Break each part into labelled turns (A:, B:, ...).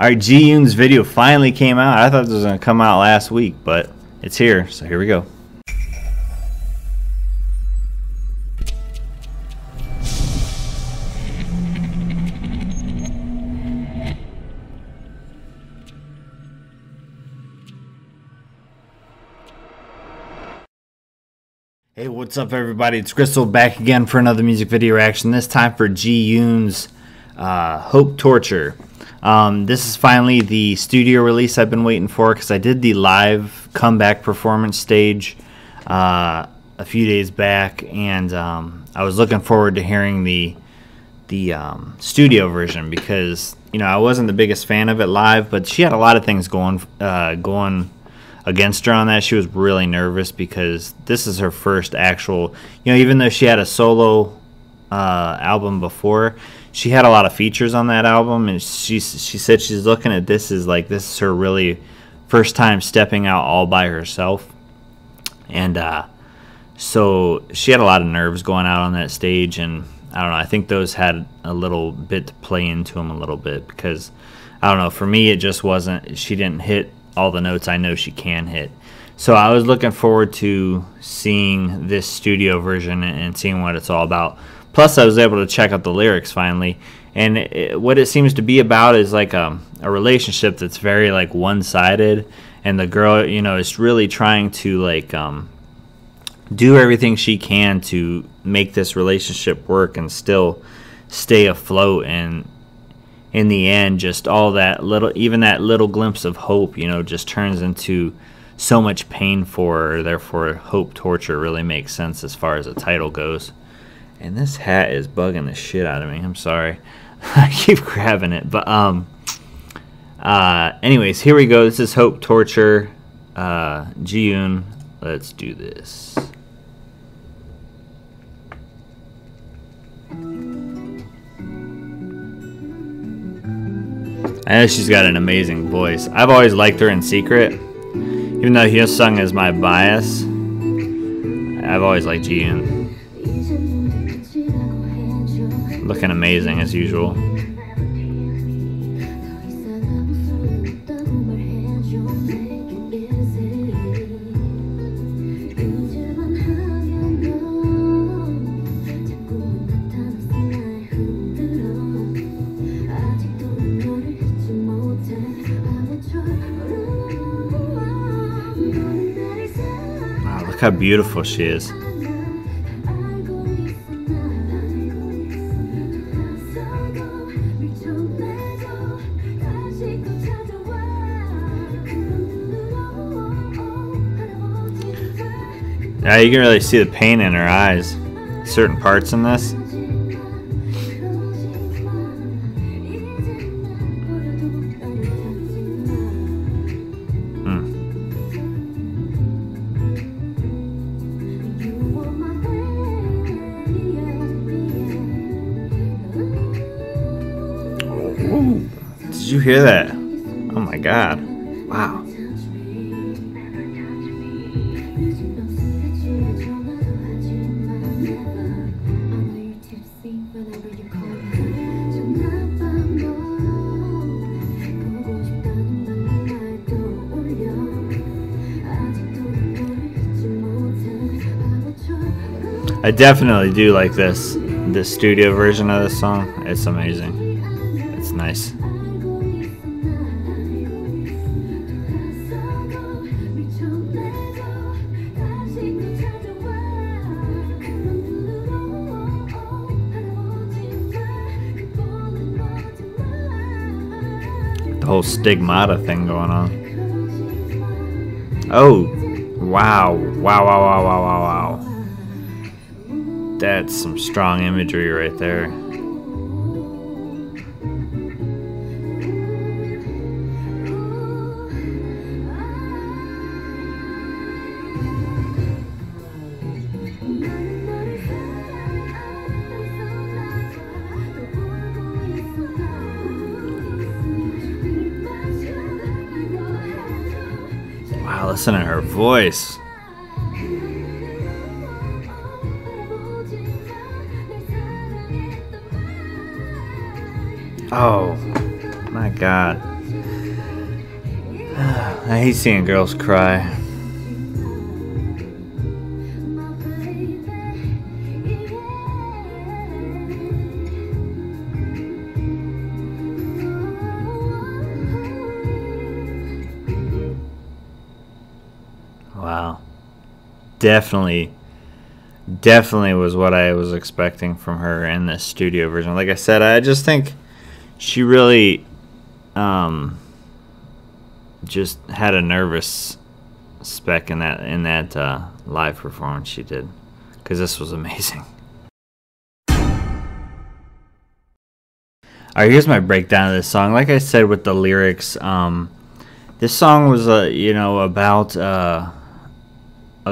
A: Alright, JiEun's video finally came out. I thought this was going to come out last week, but it's here, so here we go. Hey, what's up everybody? It's Grissle back again for another music video reaction, this time for JiEun's Hope Torture. This is finally the studio release I've been waiting for, because I did the live comeback performance stage a few days back, and I was looking forward to hearing the studio version, because I wasn't the biggest fan of it live, but she had a lot of things going against her on that. She was really nervous because this is her first actual, even though she had a solo album before, she had a lot of features on that album, and she said she's looking at this as like this is her really first time stepping out all by herself. And so she had a lot of nerves going out on that stage, and I don't know, I think those had a little bit to play into them a little bit, because I don't know, for me it just wasn't, she didn't hit all the notes I know she can hit. So I was looking forward to seeing this studio version and seeing what it's all about. Plus I was able to check out the lyrics finally, and what it seems to be about is like a relationship that's very like one-sided, and the girl is really trying to like do everything she can to make this relationship work and still stay afloat, and in the end, just all that little, even that little glimpse of hope, just turns into so much pain for her. Therefore, Hope Torture really makes sense as far as the title goes. And this hat is bugging the shit out of me. I'm sorry. I keep grabbing it. But, anyways, here we go. This is Hope Torture, JiEun. Let's do this. I know she's got an amazing voice. I've always liked her in secret. Even though Hyosung is my bias, I've always liked JiEun. Looking amazing as usual. Look how beautiful she is. Yeah, you can really see the pain in her eyes. Certain parts in this. Ooh, did you hear that? Oh my god. Wow. I definitely do like this studio version of this song. It's amazing. It's nice. The whole stigmata thing going on. Oh, wow. Wow, wow, wow, wow, wow, wow. That's some strong imagery right there. Wow, listen to her voice. Oh, my God. I hate seeing girls cry. Wow. Definitely was what I was expecting from her in this studio version. Like I said, I just think she really just had a nervous speck in that live performance she did, because this was amazing. Alright, here's my breakdown of this song. Like I said with the lyrics, this song was about a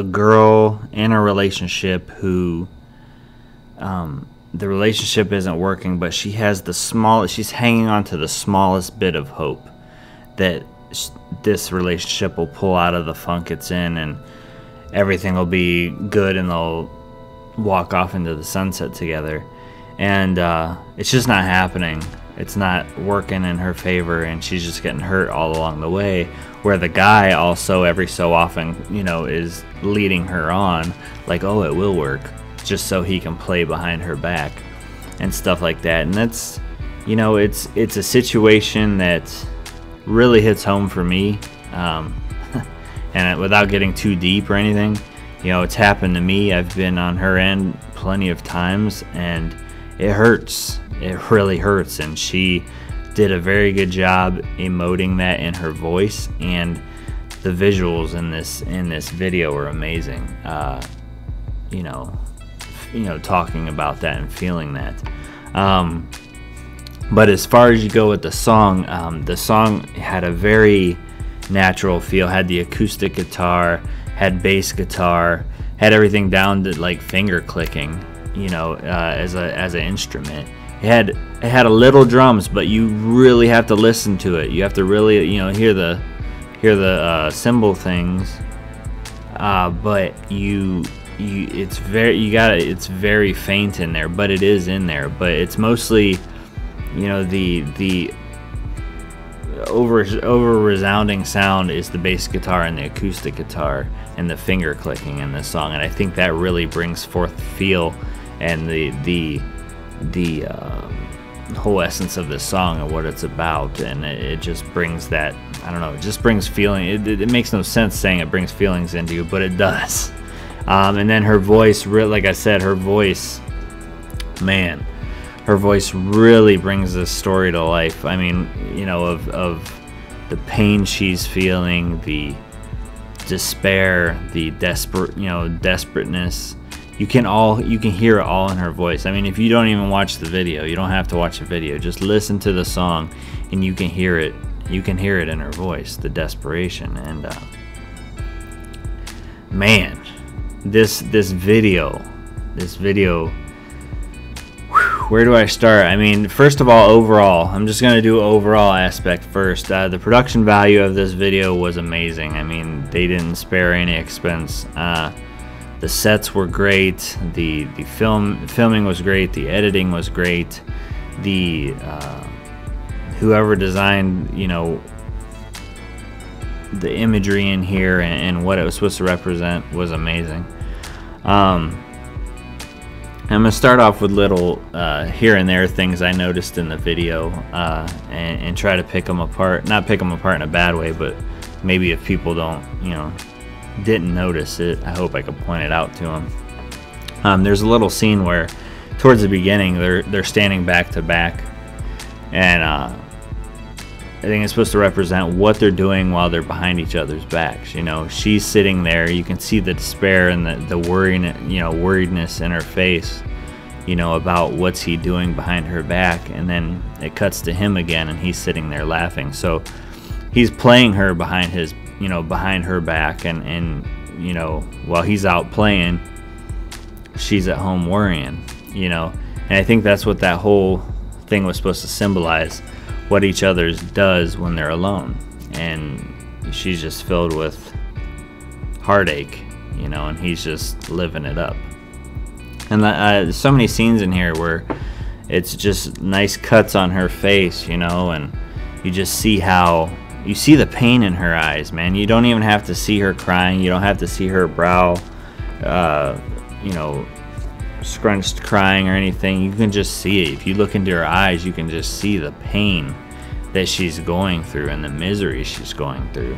A: girl in a relationship who the relationship isn't working, but she's hanging on to the smallest bit of hope that this relationship will pull out of the funk it's in and everything will be good and they'll walk off into the sunset together. And it's just not happening. It's not working in her favor, and she's just getting hurt all along the way, where the guy also every so often is leading her on, like, oh, it will work, just so he can play behind her back and stuff like that. And that's it's a situation that really hits home for me, and without getting too deep or anything, it's happened to me. I've been on her end plenty of times, and it hurts. It really hurts, and she did a very good job emoting that in her voice, and the visuals in this video are amazing. Talking about that and feeling that. But as far as you go with the song had a very natural feel. Had the acoustic guitar, had bass guitar, had everything down to like finger clicking, as an instrument. It had a little drums, but you really have to listen to it. You have to really hear the cymbal things. But it's very faint in there, but it is in there. But it's mostly the over resounding sound is the bass guitar and the acoustic guitar and the finger clicking in this song, and I think that really brings forth the feel and the whole essence of this song and what it's about. And it just brings that, I don't know, it just brings feeling. It makes no sense saying it brings feelings into you, but it does. And then her voice, like I said, her voice really brings this story to life. I mean, of the pain she's feeling, the despair, the desperateness. You can hear it all in her voice. I mean, if you don't even watch the video, you don't have to watch the video. Just listen to the song, and you can hear it. You can hear it in her voice, the desperation. And man, this video. Where do I start? I mean, first of all, overall, I'm just going to do overall aspect first. The production value of this video was amazing. I mean, they didn't spare any expense. The sets were great. The filming was great. The editing was great. The whoever designed, the imagery in here and what it was supposed to represent was amazing. I'm gonna start off with little here and there things I noticed in the video, and try to pick them apart. Not pick them apart in a bad way, but maybe if people didn't notice it, I hope I could point it out to them. There's a little scene where, towards the beginning, they're standing back to back, and I think it's supposed to represent what they're doing while they're behind each other's backs. She's sitting there. You can see the despair and the worriedness in her face, about what's he doing behind her back. And then it cuts to him again, and he's sitting there laughing. So he's playing her behind her back, and while he's out playing, she's at home worrying. And I think that's what that whole thing was supposed to symbolize. What each other's does when they're alone, and she's just filled with heartache, and he's just living it up. And there's so many scenes in here where it's just nice cuts on her face, and you just see how you see the pain in her eyes, man. You don't even have to see her crying. You don't have to see her brow, you know, scrunched crying or anything. You can just see it. If you look into her eyes, you can just see the pain that she's going through and the misery she's going through.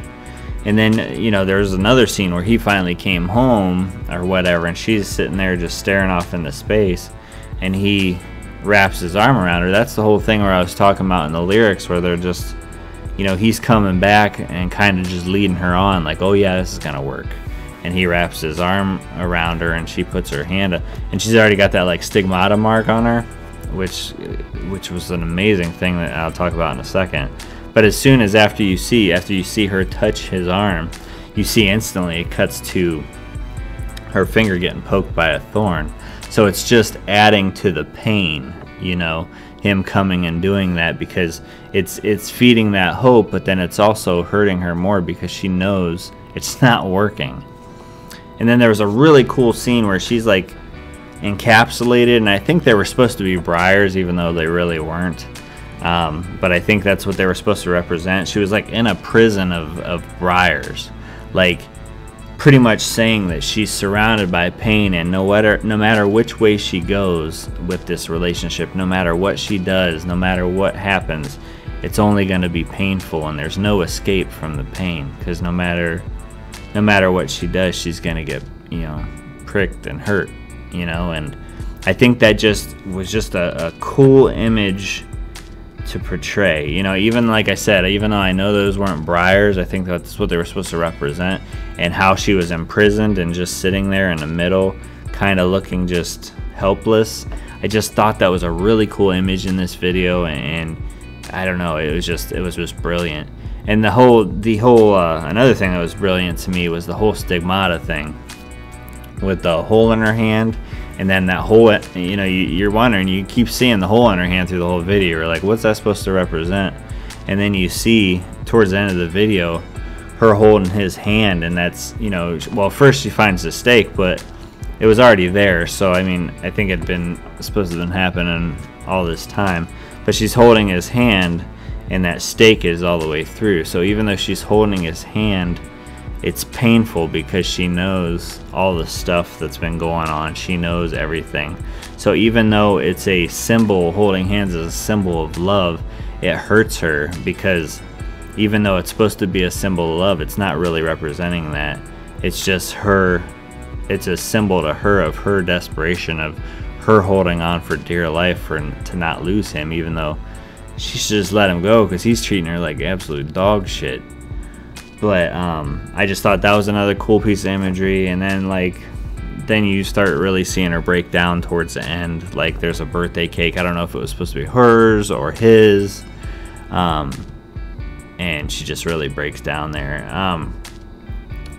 A: And then, you know, there's another scene where he finally came home or whatever, and she's sitting there just staring off into space, and he wraps his arm around her. That's the whole thing where I was talking about in the lyrics, where they're just, you know, he's coming back and kind of just leading her on, like, oh yeah, this is gonna work. And he wraps his arm around her, and she puts her hand up, and she's already got that like stigmata mark on her, which was an amazing thing that I'll talk about in a second. But as soon as after you see her touch his arm, you see instantly it cuts to her finger getting poked by a thorn. So it's just adding to the pain, you know, him coming and doing that, because it's feeding that hope, but then it's also hurting her more because she knows it's not working. And then there was a really cool scene where she's like encapsulated, and I think they were supposed to be briars even though they really weren't. But I think that's what they were supposed to represent. She was like in a prison of briars, like pretty much saying that she's surrounded by pain, and no matter which way she goes with this relationship, no matter what she does, no matter what happens, it's only going to be painful, and there's no escape from the pain, because no matter what she does, she's going to get, you know, pricked and hurt, you know. And I think that just was just a cool image to portray, you know. Even like I said, even though I know those weren't briars, I think that's what they were supposed to represent, and how she was imprisoned and just sitting there in the middle, kind of looking just helpless. I just thought that was a really cool image in this video, and I don't know, it was just brilliant. And the whole another thing that was brilliant to me was the whole stigmata thing with the hole in her hand. And then that hole, you know, you're wondering, you keep seeing the hole in her hand through the whole video. You're like, what's that supposed to represent? And then you see towards the end of the video her holding his hand, and that's, you know, well, first she finds the stake, but it was already there. So I mean, I think it'd been supposed to have been happening all this time, but she's holding his hand, and that stake is all the way through. So even though she's holding his hand, it's painful because she knows all the stuff that's been going on. She knows everything. So even though it's a symbol, holding hands is a symbol of love, it hurts her, because even though it's supposed to be a symbol of love, it's not really representing that. It's just her, it's a symbol to her of her desperation, of her holding on for dear life to not lose him, even though she should just let him go because he's treating her like absolute dog shit. But I just thought that was another cool piece of imagery. And then then you start really seeing her break down towards the end. Like there's a birthday cake. I don't know if it was supposed to be hers or his. And she just really breaks down there.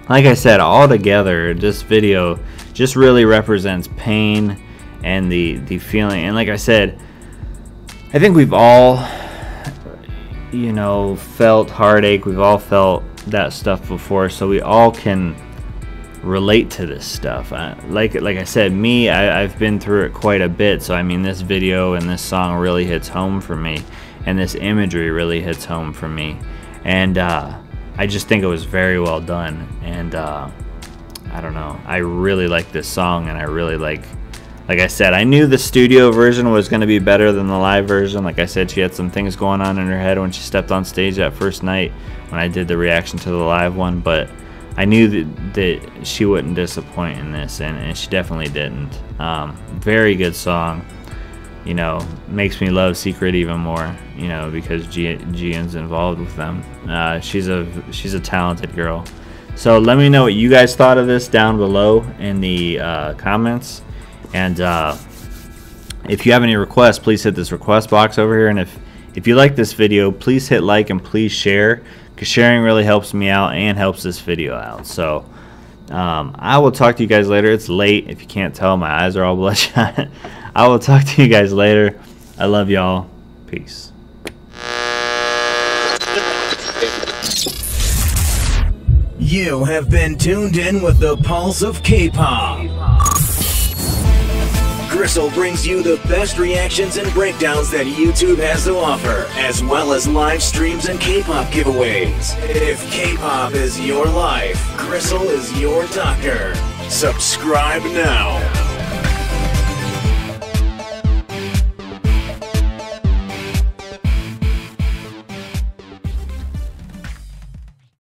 A: Like I said, all together, this video just really represents pain and the feeling. And like I said, I think we've all, you know, felt heartache. We've all felt that stuff before, so we all can relate to this stuff. Like I said, I've been through it quite a bit, so I mean, this video and this song really hits home for me, and this imagery really hits home for me, and I just think it was very well done. And I don't know, I really like this song, and I really like I said, I knew the studio version was going to be better than the live version. Like I said, she had some things going on in her head when she stepped on stage that first night when I did the reaction to the live one, but I knew that she wouldn't disappoint in this, and she definitely didn't. Very good song, you know, makes me love Secret even more, you know, because JiEun's involved with them. She's a talented girl. So let me know what you guys thought of this down below in the comments. And if you have any requests, please hit this request box over here. And if you like this video, please hit like and please share, because sharing really helps me out and helps this video out. So I will talk to you guys later. It's late. If you can't tell, my eyes are all bloodshot. I will talk to you guys later. I love y'all. Peace.
B: You have been tuned in with the Pulse of K-Pop. Grissle brings you the best reactions and breakdowns that YouTube has to offer, as well as live streams and K-pop giveaways. If K-pop is your life, Grissle is your doctor. Subscribe now.